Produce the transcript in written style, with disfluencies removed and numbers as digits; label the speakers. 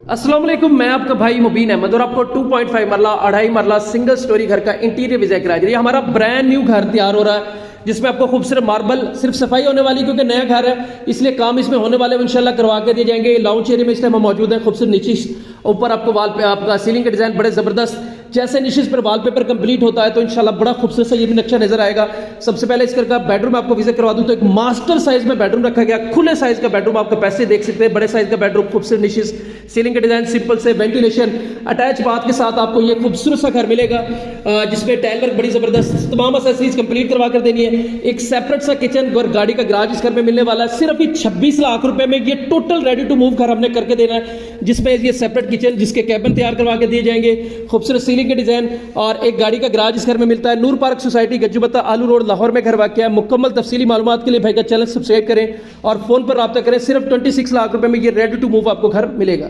Speaker 1: अस्सलाम वालेकुम, मैं आपका भाई मुबीन अहमद और आपको 2.5 मरला 2.5 मरला सिंगल स्टोरी घर का इंटीरियर विजिट करा रही है। हमारा ब्रांड न्यू घर तैयार हो रहा है जिसमें आपको खूबसूरत मार्बल, सिर्फ सफाई होने वाली क्योंकि नया घर है इसलिए काम इसमें होने वाले इंशाल्लाह करवा के दिए जाएंगे। लाउंज एरिया में इस टाइम हम मौजूद है। खूबसूरत नीचे ऊपर आपको वाल पे आपका सीलिंग का डिजाइन बड़े जबरदस्त, जैसे नीचे पर वॉलपेपर कंप्लीट होता है तो इंशाल्लाह बड़ा खूबसूरत सा ये भी नक्शा नजर आएगा। सबसे पहले इस घर का बेडरूम आपको विजिट करवा दूं तो एक मास्टर साइज में बेडरूम रखा गया, खुले साइज का बेडरूम, आपके पैसे देख सकते हैं, बड़े साइज का बेडरूम, खूबसूरत नीचे सीलिंग का डिजाइन, सिंपल से वेंटिलेशन, अटैच बाथ के साथ आपको ये खूबसूरत सा घर मिलेगा जिसमें टाइल वर्क बड़ी जबरदस्त, तमाम एक्सेसरीज कंप्लीट करवा कर देनी है। एक सेपरेट सा किचन और गाड़ी का गराज इस घर में मिलने वाला है। सिर्फ ही 26 लाख रुपए में ये टोटल रेडी टू मूव घर हमने करके देना है जिसमें ये सेपरेट किचन, जिसके कैबिन तैयार करवा के दिए जाएंगे, खूबसूरत सीलिंग के डिजाइन और एक गाड़ी का गराज इस घर में मिलता है। नूर पार्क सोसाइटी, गज्जूबत्ता, आलू रोड, लाहौर में घर वाक़ है। मुकम्मल तफसीली मालूमात के लिए भाई का चैनल सब्सक्राइब करें और फोन पर रब्ता करें। सिर्फ 26 लाख रुपए में ये रेडी टू मूव आपको घर मिलेगा।